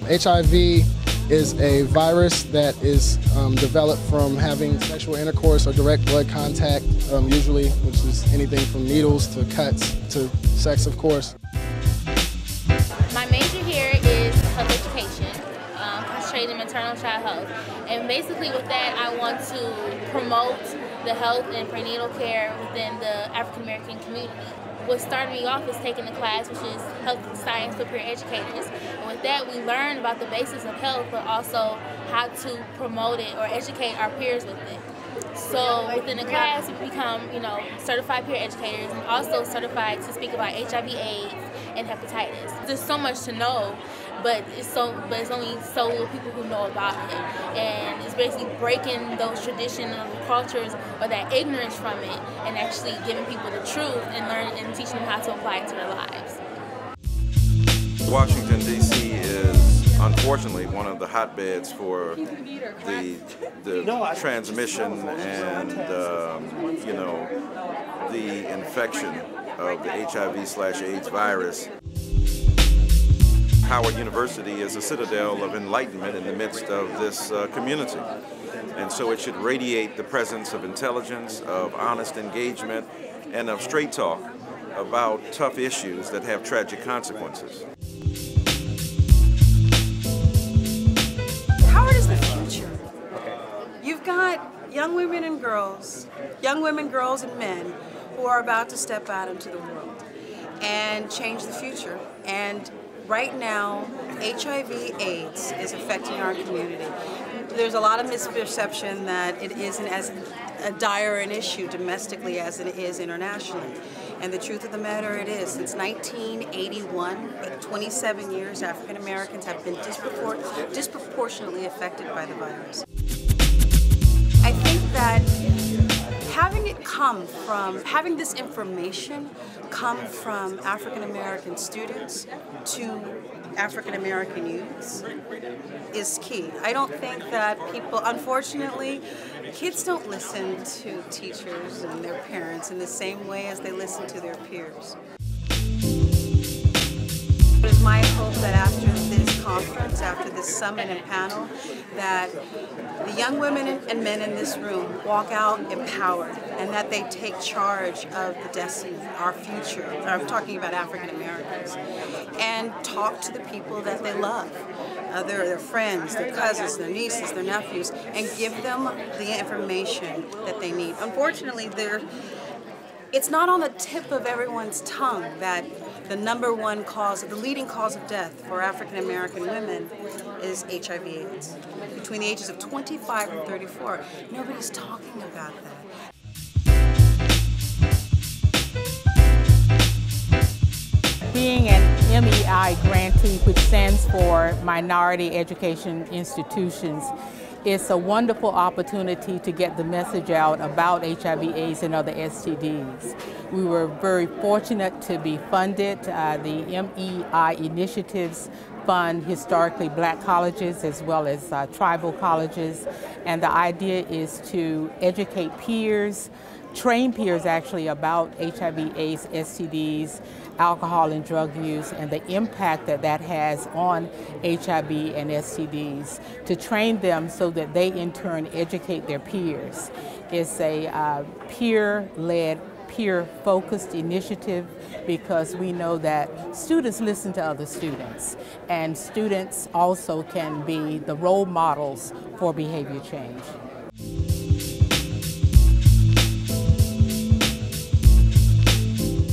HIV is a virus that is developed from having sexual intercourse or direct blood contact, usually, which is anything from needles to cuts to sex, of course. My major here is health education, concentrated in maternal child health. And basically with that, I want to promote the health and prenatal care within the African American community. What started me off is taking a class which is Health Science for Peer Educators. And with that, we learn about the basis of health, but also how to promote it or educate our peers with it. So within the class, we become, certified peer educators and also certified to speak about HIV/AIDS and hepatitis. There's so much to know, but it's only so little people who know about it. And it's basically breaking those traditional cultures or that ignorance from it and actually giving people the truth and learning and teaching them how to apply it to their lives. Washington, D.C. is unfortunately one of the hotbeds for the transmission and the infection of the HIV/AIDS virus. Howard University is a citadel of enlightenment in the midst of this community. And so it should radiate the presence of intelligence, of honest engagement, and of straight talk about tough issues that have tragic consequences. Howard is the future. You've got young women, girls and men who are about to step out into the world and change the future. And right now, HIV/AIDS is affecting our community. There's a lot of misperception that it isn't as dire an issue domestically as it is internationally. And the truth of the matter, it is. Since 1981, 27 years, African Americans have been disproportionately affected by the virus. I think that having this information come from African American students to African American youths is key. I don't think that unfortunately, kids don't listen to teachers and their parents in the same way as they listen to their peers. It is my hope that after this conference, after this summit and panel, that the young women and men in this room walk out empowered and that they take charge of the destiny, our future. I'm talking about African Americans, and talk to the people that they love, their friends, their cousins, their nieces, their nephews, and give them the information that they need. Unfortunately, it's not on the tip of everyone's tongue that the the leading cause of death for African American women is HIV/AIDS. Between the ages of 25 and 34, nobody's talking about that. Being an MEI grantee, which stands for Minority Education Institutions, it's a wonderful opportunity to get the message out about HIV/AIDS and other STDs. We were very fortunate to be funded. The MEI initiatives fund historically black colleges as well as tribal colleges, and the idea is to educate peers, train peers actually about HIV/AIDS, STDs, alcohol and drug use, and the impact that has on HIV and STDs, to train them so that they in turn educate their peers. It's a peer-led, peer-focused initiative because we know that students listen to other students, and students also can be the role models for behavior change.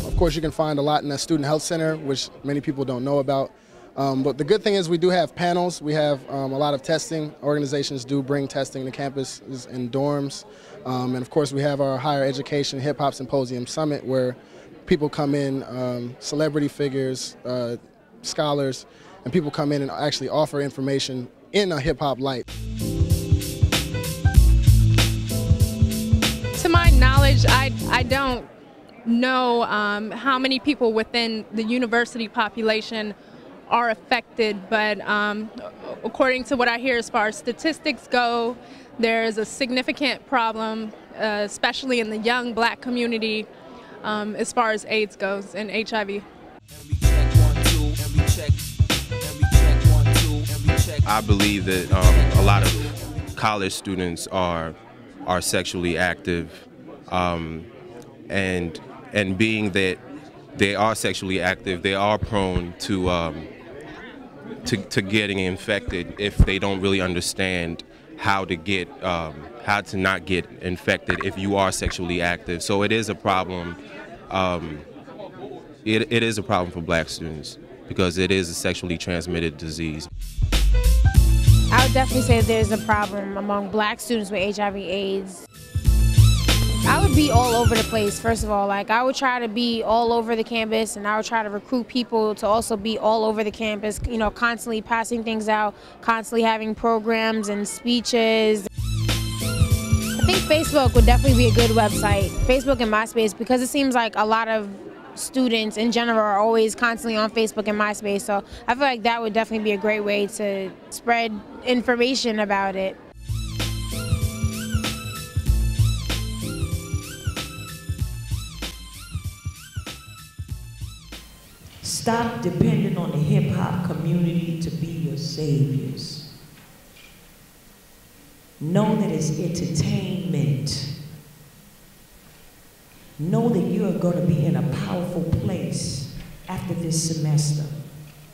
Of course, you can find a lot in the Student Health Center, which many people don't know about. But the good thing is we do have panels. We have a lot of testing. Organizations do bring testing to campuses and dorms. And of course, we have our Higher Education Hip Hop Symposium Summit, where people come in, celebrity figures, scholars, and people come in and actually offer information in a hip hop light. To my knowledge, I don't know how many people within the university population are affected, but according to what I hear as far as statistics go, there's a significant problem, especially in the young black community, as far as AIDS goes and HIV. I believe that a lot of college students are sexually active, and being that they are sexually active, they are prone to getting infected if they don't really understand how to not get infected if you are sexually active. So it is a problem. It is a problem for black students because it is a sexually transmitted disease. I would definitely say there's a problem among black students with HIV/AIDS. I would be all over the place, first of all. Like, I would try to be all over the campus, and I would try to recruit people to also be all over the campus, you know, constantly passing things out, constantly having programs and speeches. I think Facebook would definitely be a good website, Facebook and MySpace, because it seems like a lot of students in general are always constantly on Facebook and MySpace, so I feel like that would definitely be a great way to spread information about it. Stop depending on the hip-hop community to be your saviors. Know that it's entertainment. Know that you are going to be in a powerful place after this semester.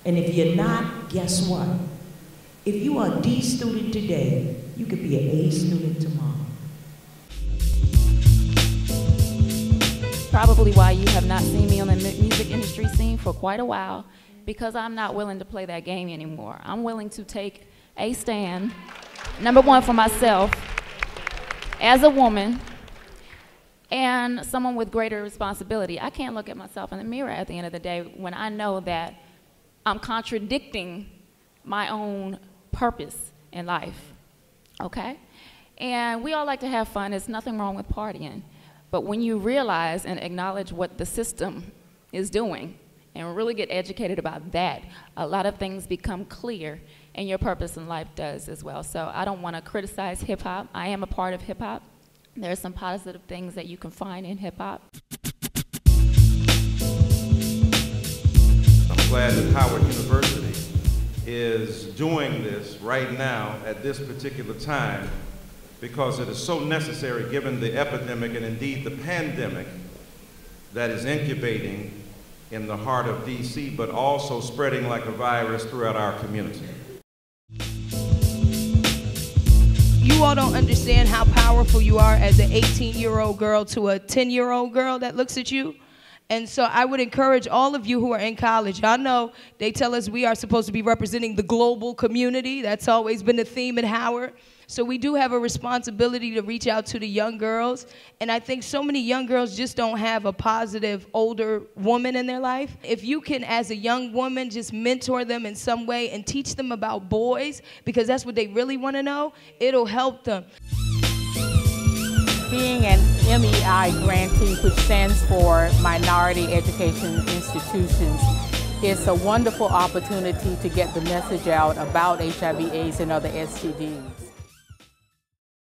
And if you're not, guess what? If you are a D student today, you could be an A student tomorrow. Probably why you have not seen me on the music industry scene for quite a while, because I'm not willing to play that game anymore. I'm willing to take a stand, number one, for myself, as a woman, and someone with greater responsibility. I can't look at myself in the mirror at the end of the day when I know that I'm contradicting my own purpose in life, okay? And we all like to have fun. There's nothing wrong with partying. But when you realize and acknowledge what the system is doing and really get educated about that, a lot of things become clear, and your purpose in life does as well. So I don't want to criticize hip-hop. I am a part of hip-hop. There are some positive things that you can find in hip-hop. I'm glad that Howard University is doing this right now at this particular time, because it is so necessary given the epidemic and indeed the pandemic that is incubating in the heart of DC, but also spreading like a virus throughout our community. You all don't understand how powerful you are as an 18-year-old girl to a 10-year-old girl that looks at you. And so I would encourage all of you who are in college. I know they tell us we are supposed to be representing the global community. That's always been the theme at Howard. So we do have a responsibility to reach out to the young girls. And I think so many young girls just don't have a positive older woman in their life. If you can, as a young woman, just mentor them in some way and teach them about boys, because that's what they really want to know, it'll help them. Being an MEI grantee, which stands for Minority Education Institutions, it's a wonderful opportunity to get the message out about HIV/AIDS and other STDs.